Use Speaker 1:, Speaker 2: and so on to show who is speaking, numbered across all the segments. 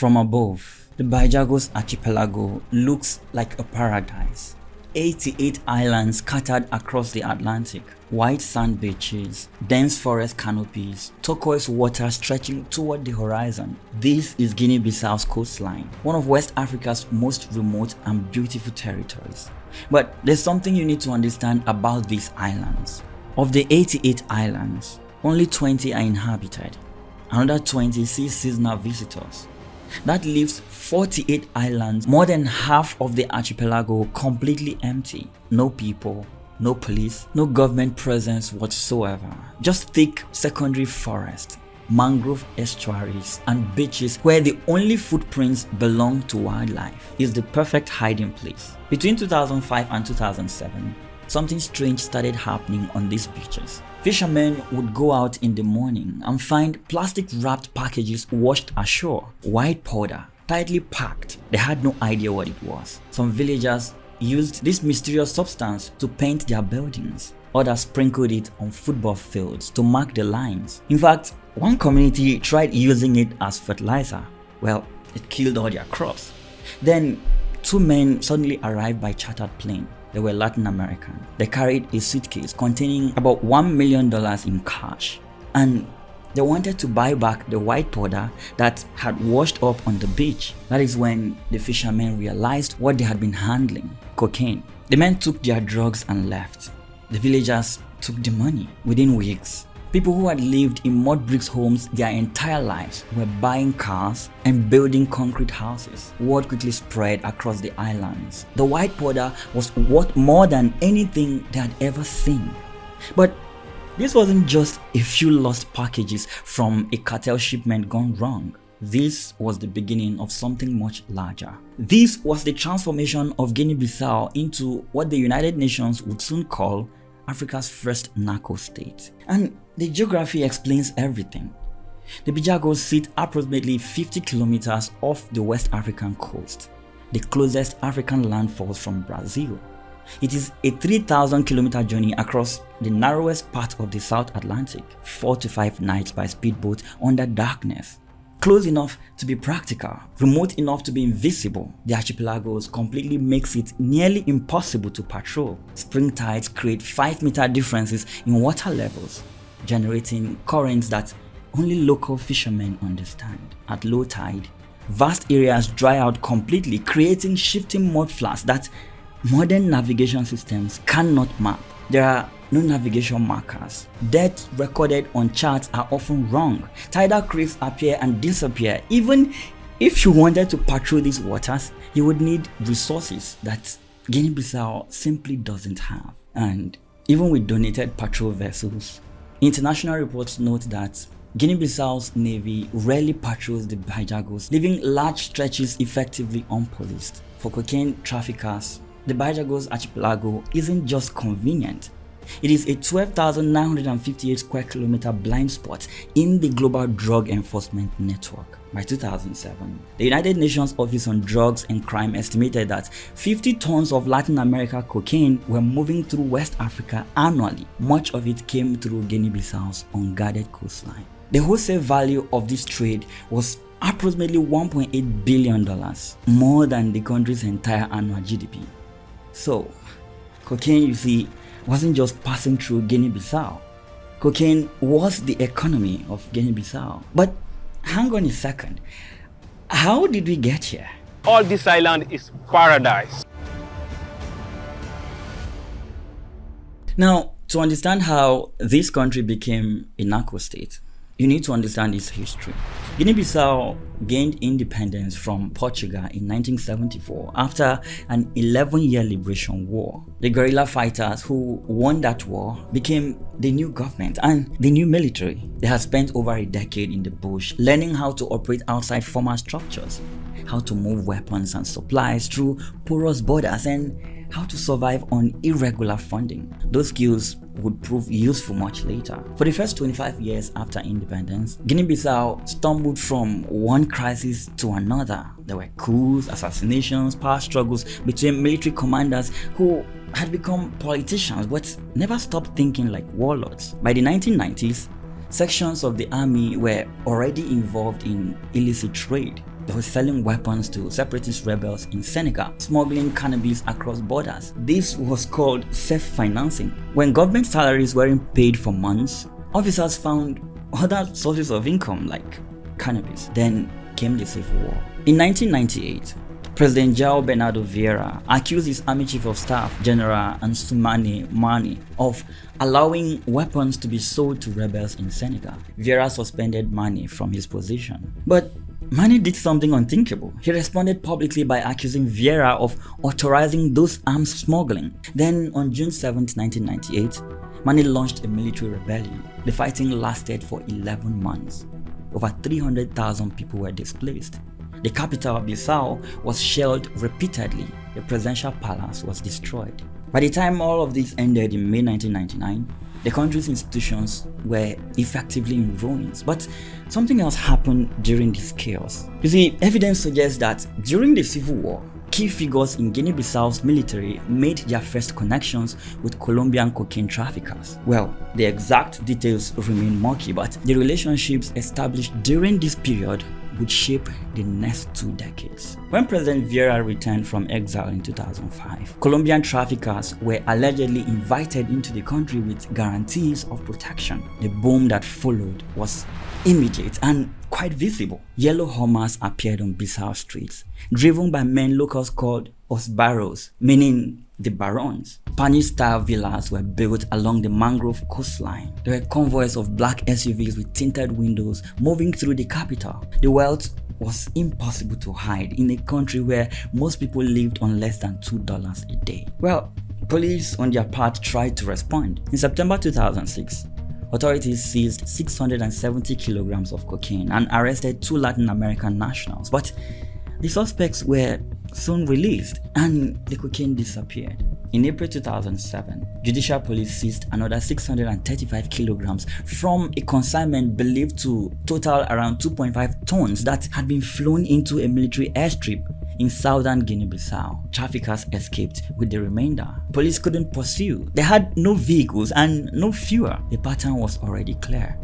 Speaker 1: From above, the Bijagos Archipelago looks like a paradise. 88 islands scattered across the Atlantic, white sand beaches, dense forest canopies, turquoise water stretching toward the horizon. This is Guinea-Bissau's coastline, one of West Africa's most remote and beautiful territories. But there's something you need to understand about these islands. Of the 88 islands, only 20 are inhabited. Another 20 see seasonal visitors. That leaves 48 islands, more than half of the archipelago, completely empty. No people, no police, no government presence whatsoever. Just thick secondary forest, mangrove estuaries, and beaches where the only footprints belong to wildlife. Is the perfect hiding place. Between 2005 and 2007, something strange started happening on these beaches. Fishermen would go out in the morning and find plastic-wrapped packages washed ashore. White powder, tightly packed. They had no idea what it was. Some villagers used this mysterious substance to paint their buildings. Others sprinkled it on football fields to mark the lines. In fact, one community tried using it as fertilizer. Well, it killed all their crops. Then, two men suddenly arrived by chartered plane. They were Latin American. They carried a suitcase containing about $1 million in cash. And they wanted to buy back the white powder that had washed up on the beach. That is when the fishermen realized what they had been handling: cocaine. The men took their drugs and left. The villagers took the money. Within weeks, people who had lived in mud bricks homes their entire lives were buying cars and building concrete houses. Word quickly spread across the islands. The white powder was worth more than anything they had ever seen. But this wasn't just a few lost packages from a cartel shipment gone wrong. This was the beginning of something much larger. This was the transformation of Guinea-Bissau into what the United Nations would soon call Africa's first narco-state. And the geography explains everything. The Bijagos sit approximately 50 kilometers off the West African coast, the closest African landfalls from Brazil. It is a 3,000 kilometer journey across the narrowest part of the South Atlantic, 4 to 5 nights by speedboat under darkness. Close enough to be practical, remote enough to be invisible, the archipelagos completely makes it nearly impossible to patrol. Spring tides create 5-meter differences in water levels, generating currents that only local fishermen understand. At low tide, vast areas dry out completely, creating shifting mudflats that modern navigation systems cannot map. There are no navigation markers. Depths recorded on charts are often wrong. Tidal creeks appear and disappear. Even if you wanted to patrol these waters, you would need resources that Guinea-Bissau simply doesn't have. And even with donated patrol vessels, international reports note that Guinea-Bissau's navy rarely patrols the Bijagos, leaving large stretches effectively unpoliced. For cocaine traffickers, the Bijagos Archipelago isn't just convenient. It is a 12,958 square kilometer blind spot in the global drug enforcement network. By 2007, the United Nations Office on Drugs and Crime estimated that 50 tons of Latin America cocaine were moving through West Africa annually. Much of it came through Guinea-Bissau's unguarded coastline. The wholesale value of this trade was approximately $1.8 billion, more than the country's entire annual GDP. So, cocaine, you see, wasn't just passing through Guinea-Bissau. Cocaine was the economy of Guinea-Bissau. But hang on a second, how did we get here?
Speaker 2: All this island is paradise.
Speaker 1: Now, to understand how this country became a narco-state, you need to understand its history. Guinea-Bissau gained independence from Portugal in 1974 after an 11-year liberation war. The guerrilla fighters who won that war became the new government and the new military. They had spent over a decade in the bush learning how to operate outside formal structures, how to move weapons and supplies through porous borders, and how to survive on irregular funding. Those skills would prove useful much later. For the first 25 years after independence, Guinea-Bissau stumbled from one crisis to another. There were coups, assassinations, power struggles between military commanders who had become politicians but never stopped thinking like warlords. By the 1990s, sections of the army were already involved in illicit trade. They were selling weapons to separatist rebels in Senegal, smuggling cannabis across borders. This was called self-financing. When government salaries weren't paid for months, officers found other sources of income like cannabis. Then came the Civil War. In 1998, President João Bernardo Vieira accused his Army Chief of Staff, General Ansoumana Mane, of allowing weapons to be sold to rebels in Senegal. Vieira suspended Mane from his position. But Mane did something unthinkable. He responded publicly by accusing Vieira of authorizing those arms smuggling. Then on June 7, 1998, Mane launched a military rebellion. The fighting lasted for 11 months. Over 300,000 people were displaced. The capital, Bissau, was shelled repeatedly. The presidential palace was destroyed. By the time all of this ended in May 1999, the country's institutions were effectively in ruins. But something else happened during this chaos. You see, evidence suggests that during the Civil War, key figures in Guinea-Bissau's military made their first connections with Colombian cocaine traffickers. Well, the exact details remain murky, but the relationships established during this period would shape the next 2 decades. When President Vieira returned from exile in 2005, Colombian traffickers were allegedly invited into the country with guarantees of protection. The boom that followed was immediate and quite visible. Yellow Hummers appeared on Bissau streets, driven by men locals called Os Barros, meaning the barons. Spanish-style villas were built along the mangrove coastline. There were convoys of black SUVs with tinted windows moving through the capital. The wealth was impossible to hide in a country where most people lived on less than $2 a day. Well, police on their part tried to respond. In September 2006, authorities seized 670 kilograms of cocaine and arrested 2 Latin American nationals. But the suspects were soon released and the cocaine disappeared. In April 2007, judicial police seized another 635 kilograms from a consignment believed to total around 2.5 tons that had been flown into a military airstrip in southern Guinea-Bissau. Traffickers escaped with the remainder. Police couldn't pursue. They had no vehicles and no fuel. The pattern was already clear.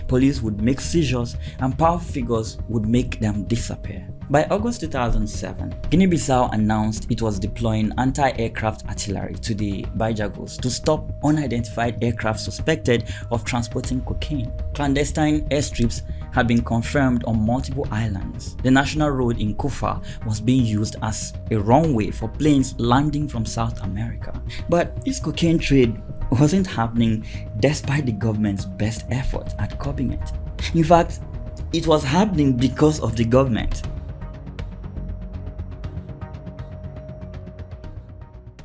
Speaker 1: Police would make seizures and powerful figures would make them disappear. By August 2007, Guinea-Bissau announced it was deploying anti-aircraft artillery to the Bijagos to stop unidentified aircraft suspected of transporting cocaine. Clandestine airstrips had been confirmed on multiple islands. The national road in Kufa was being used as a runway for planes landing from South America. But this cocaine trade wasn't happening despite the government's best effort at curbing it. In fact, it was happening because of the government.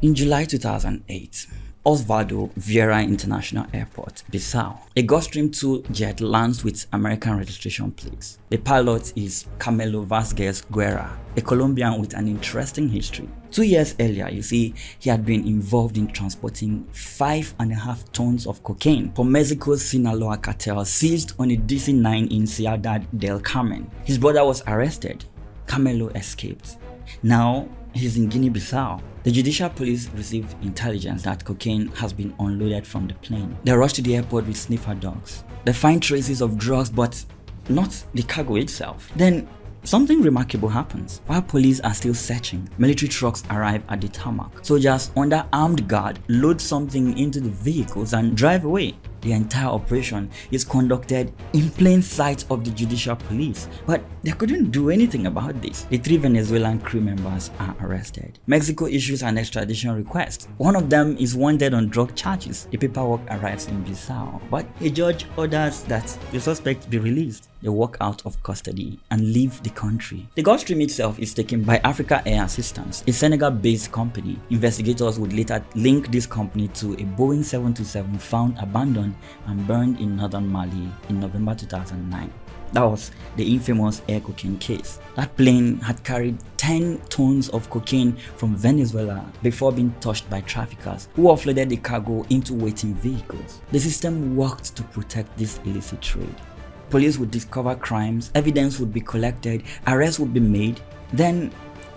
Speaker 1: In July 2008, Osvaldo Vieira International Airport, Bissau, a Gulfstream 2 jet lands with American registration plates. The pilot is Camilo Vazquez Guerra, a Colombian with an interesting history. 2 years earlier, you see, he had been involved in transporting 5.5 tons of cocaine from Mexico's Sinaloa cartel seized on a DC-9 in Ciudad del Carmen. His brother was arrested. Camilo escaped. Now, he's in Guinea-Bissau. The judicial police received intelligence that cocaine has been unloaded from the plane. They rush to the airport with sniffer dogs. They find traces of drugs, but not the cargo itself. Then something remarkable happens. While police are still searching, military trucks arrive at the tarmac. Soldiers under armed guard load something into the vehicles and drive away. The entire operation is conducted in plain sight of the judicial police, but they couldn't do anything about this. The 3 Venezuelan crew members are arrested. Mexico issues an extradition request. One of them is wanted on drug charges. The paperwork arrives in Bissau, but a judge orders that the suspect be released. They walk out of custody and leave the country. The Gulfstream itself is taken by Africa Air Assistance, a Senegal-based company. Investigators would later link this company to a Boeing 727 found abandoned and burned in northern Mali in November 2009. That was the infamous air cocaine case. That plane had carried 10 tons of cocaine from Venezuela before being touched by traffickers who offloaded the cargo into waiting vehicles. The system worked to protect this illicit trade. Police would discover crimes, evidence would be collected, arrests would be made. Then,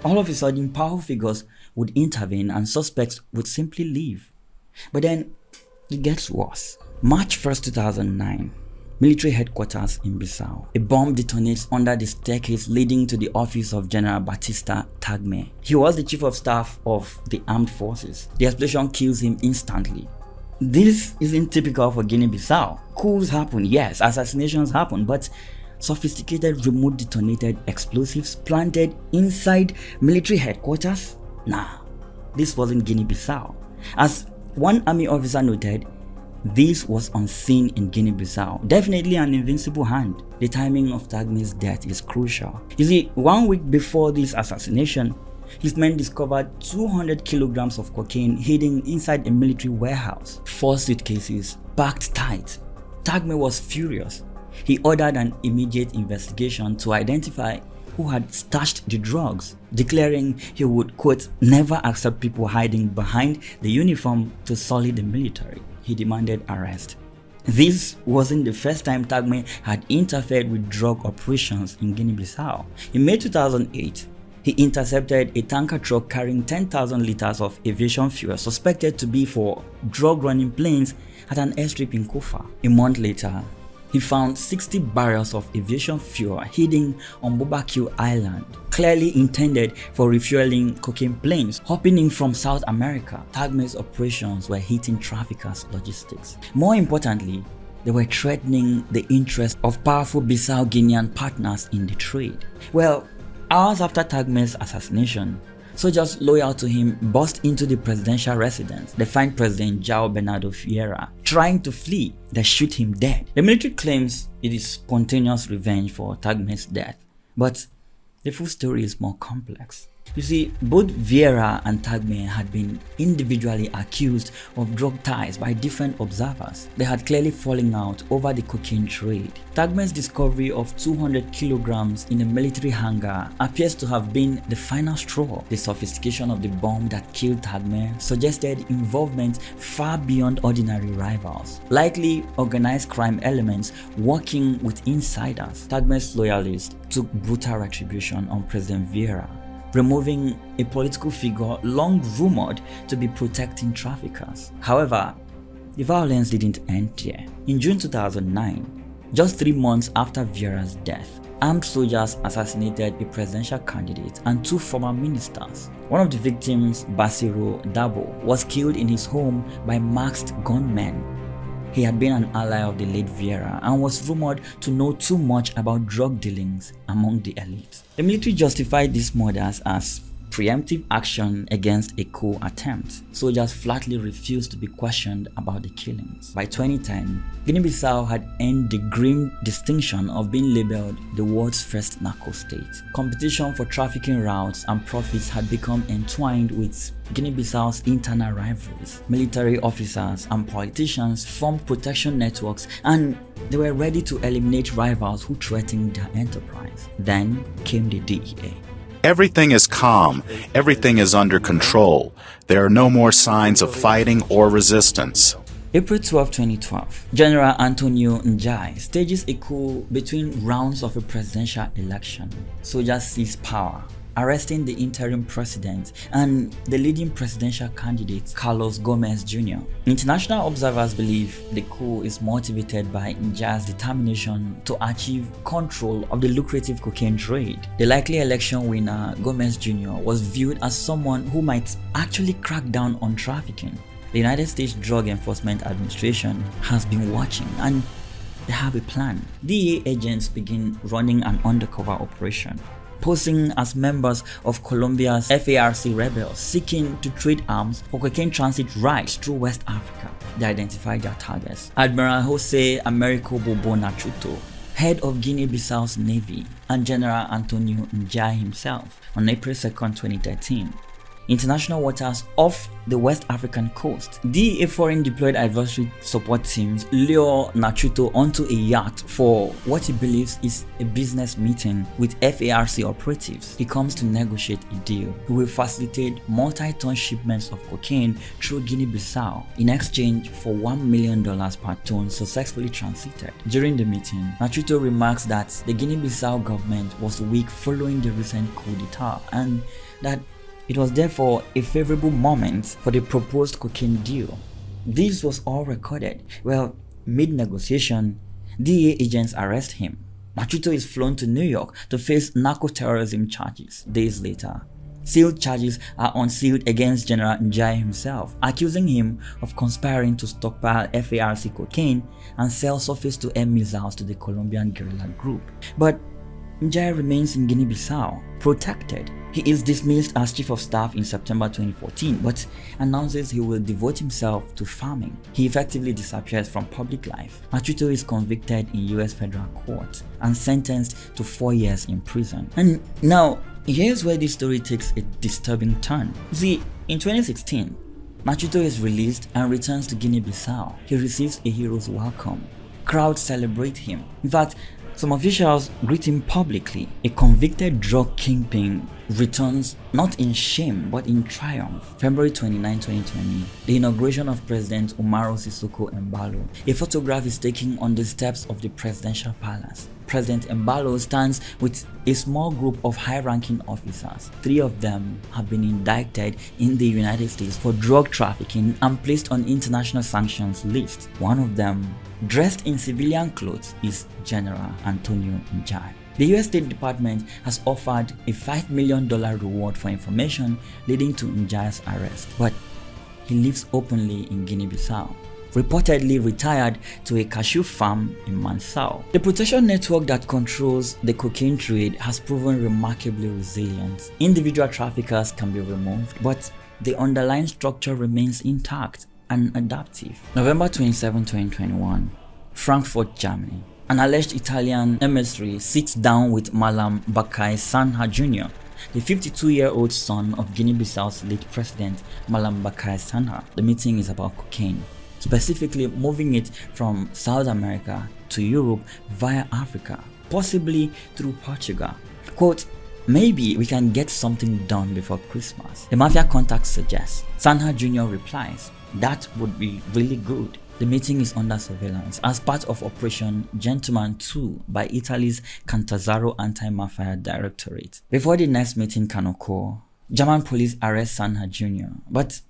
Speaker 1: all of a sudden, powerful figures would intervene and suspects would simply leave. But then, it gets worse. March 1st, 2009, military headquarters in Bissau. A bomb detonates under the staircase leading to the office of General Batista Tagme. He was the chief of staff of the armed forces. The explosion kills him instantly. This isn't typical for Guinea-Bissau. Coups happen, yes, assassinations happen, but sophisticated remote detonated explosives planted inside military headquarters? Nah, this wasn't Guinea-Bissau. As one army officer noted, this was unseen in Guinea-Bissau. Definitely an invincible hand. The timing of Tagme's death is crucial. You see, 1 week before this assassination, his men discovered 200 kilograms of cocaine hidden inside a military warehouse. 4 suitcases packed tight. Tagme was furious. He ordered an immediate investigation to identify who had stashed the drugs, declaring he would, quote, never accept people hiding behind the uniform to sully the military. He demanded arrest. This wasn't the first time Tagme had interfered with drug operations in Guinea-Bissau. In May 2008, he intercepted a tanker truck carrying 10,000 liters of aviation fuel suspected to be for drug-running planes at an airstrip in Kofa. A month later, he found 60 barrels of aviation fuel hidden on Barbecue Island, clearly intended for refueling cocaine planes hopping in from South America. Tagme's operations were hitting traffickers' logistics. More importantly, they were threatening the interests of powerful Bissau-Guinean partners in the trade. Well, hours after Tagme's assassination, soldiers loyal to him burst into the presidential residence. They find President João Bernardo Vieira trying to flee. They shoot him dead. The military claims it is spontaneous revenge for Tagme's death, but the full story is more complex. You see, both Vieira and Tagme had been individually accused of drug ties by different observers. They had clearly fallen out over the cocaine trade. Tagme's discovery of 200 kilograms in a military hangar appears to have been the final straw. The sophistication of the bomb that killed Tagme suggested involvement far beyond ordinary rivals, likely organized crime elements working with insiders. Tagme's loyalists took brutal retribution on President Vieira, removing a political figure long rumored to be protecting traffickers. However, the violence didn't end there. In June 2009, just 3 months after Vieira's death, armed soldiers assassinated a presidential candidate and 2 former ministers. One of the victims, Basiro Dabo, was killed in his home by masked gunmen. He had been an ally of the late Vieira and was rumored to know too much about drug dealings among the elite. The military justified these murders as preemptive action against a coup attempt. Soldiers flatly refused to be questioned about the killings. By 2010, Guinea-Bissau had earned the grim distinction of being labeled the world's first narco-state. Competition for trafficking routes and profits had become entwined with Guinea-Bissau's internal rivalries. Military officers and politicians formed protection networks, and they were ready to eliminate rivals who threatened their enterprise. Then came the DEA.
Speaker 3: Everything is calm. Everything is under control. There are no more signs of fighting or resistance.
Speaker 1: April 12, 2012, General Antonio Njai stages a coup between rounds of a presidential election. Soldiers seize power, arresting the interim president and the leading presidential candidate, Carlos Gomez Jr. International observers believe the coup is motivated by Njai's determination to achieve control of the lucrative cocaine trade. The likely election winner, Gomez Jr., was viewed as someone who might actually crack down on trafficking. The United States Drug Enforcement Administration has been watching, and they have a plan. DEA agents begin running an undercover operation, posing as members of Colombia's FARC rebels seeking to trade arms for cocaine transit rights through West Africa. They identified their targets: Admiral Jose Americo Bobo Nachuto, head of Guinea-Bissau's Navy, and General Antonio Njai himself. On April 2, 2013, international waters off the West African coast, DEA foreign deployed adversary support teams lure Nachuto onto a yacht for what he believes is a business meeting with FARC operatives. He comes to negotiate a deal. He will facilitate multi-ton shipments of cocaine through Guinea-Bissau in exchange for $1 million per ton successfully transited. During the meeting, Nachuto remarks that the Guinea-Bissau government was weak following the recent coup d'etat, and that it was therefore a favorable moment for the proposed cocaine deal. This was all recorded. Well, mid-negotiation, DEA agents arrest him. Machuto is flown to New York to face narco-terrorism charges. Days later, sealed charges are unsealed against General Njai himself, accusing him of conspiring to stockpile FARC cocaine and sell surface-to-air missiles to the Colombian guerrilla group. But Njai remains in Guinea-Bissau, protected. He is dismissed as Chief of Staff in September 2014, but announces he will devote himself to farming. He effectively disappears from public life. Machuto is convicted in US federal court and sentenced to 4 years in prison. And now, here's where this story takes a disturbing turn. See, in 2016, Machuto is released and returns to Guinea-Bissau. He receives a hero's welcome. Crowds celebrate him. In fact, some officials greet him publicly. A convicted drug kingpin returns not in shame but in triumph. February 29, 2020, the inauguration of President Umaru Sissoco Embalo. A photograph is taken on the steps of the presidential palace. President Embalo stands with a small group of high-ranking officers. 3 of them have been indicted in the United States for drug trafficking and placed on international sanctions list. One of them, dressed in civilian clothes, is General Antonio Njai. The US State Department has offered a $5 million reward for information leading to Njai's arrest, but he lives openly in Guinea-Bissau, reportedly retired to a cashew farm in Mansau. The protection network that controls the cocaine trade has proven remarkably resilient. Individual traffickers can be removed, but the underlying structure remains intact and adaptive. November 27, 2021, Frankfurt, Germany. An alleged Italian emissary sits down with Malam Bakai Sanha Jr., the 52-year-old son of Guinea-Bissau's late president Malam Bakai Sanha. The meeting is about cocaine, specifically moving it from South America to Europe via Africa, possibly through Portugal. Quote, "Maybe we can get something done before Christmas," the mafia contact suggests. Sanha Jr. replies, "That would be really good." The meeting is under surveillance as part of Operation Gentleman 2 by Italy's Cantazaro Anti-Mafia Directorate. Before the next meeting can occur, German police arrest Sanha Jr., but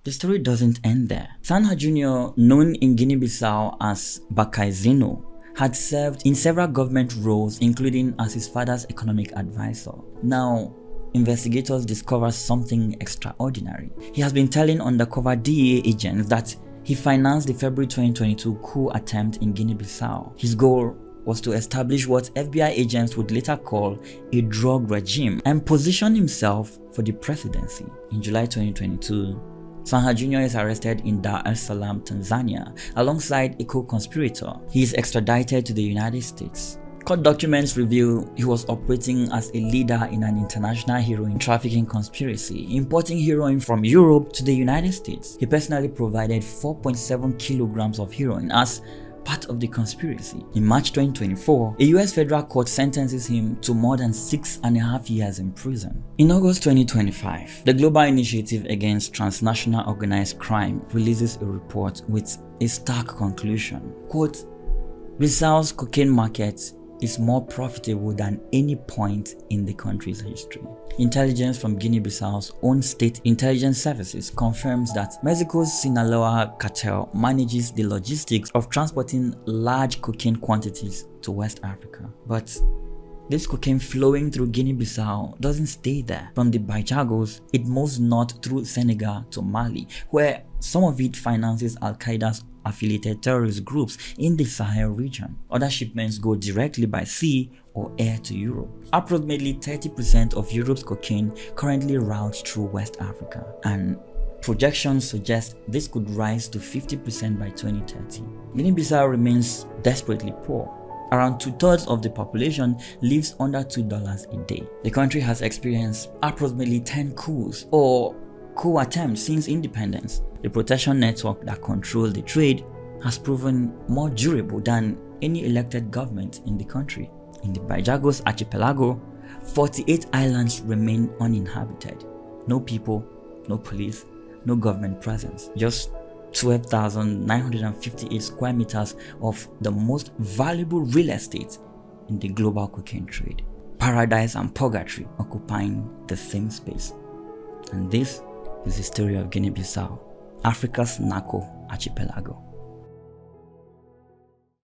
Speaker 1: the story doesn't end there. Sanha Jr., known in Guinea-Bissau as Bakai Zino, had served in several government roles, including as his father's economic advisor. Now, investigators discover something extraordinary. He has been telling undercover DEA agents that he financed the February 2022 coup attempt in Guinea-Bissau. His goal was to establish what FBI agents would later call a drug regime and position himself for the presidency. In July 2022, Sanha Jr. is arrested in Dar es Salaam, Tanzania, alongside a co-conspirator. He is extradited to the United States. Court documents reveal he was operating as a leader in an international heroin trafficking conspiracy, importing heroin from Europe to the United States. He personally provided 4.7 kilograms of heroin as part of the conspiracy. In March 2024, a US federal court sentences him to more than 6.5 years in prison. In August 2025, the Global Initiative Against Transnational Organized Crime releases a report with a stark conclusion. Quote, "Bissau's cocaine market is more profitable than any point in the country's history." Intelligence from Guinea-Bissau's own state intelligence services confirms that Mexico's Sinaloa cartel manages the logistics of transporting large cocaine quantities to West Africa. But this cocaine flowing through Guinea-Bissau doesn't stay there. From the Bijagos, it moves north through Senegal to Mali, where some of it finances Al-Qaeda's affiliated terrorist groups in the Sahel region. Other shipments go directly by sea or air to Europe. Approximately 30% of Europe's cocaine currently routes through West Africa, and projections suggest this could rise to 50% by 2030. Guinea-Bissau remains desperately poor. Around 2/3 of the population lives under $2 a day. The country has experienced approximately 10 coups or coup attempts since independence. The protection network that controls the trade has proven more durable than any elected government in the country. In the Bijagos Archipelago, 48 islands remain uninhabited. No people, no police, no government presence. Just 12,958 square meters of the most valuable real estate in the global cocaine trade. Paradise and purgatory occupying the same space. And this is the story of Guinea-Bissau, Africa's narco archipelago.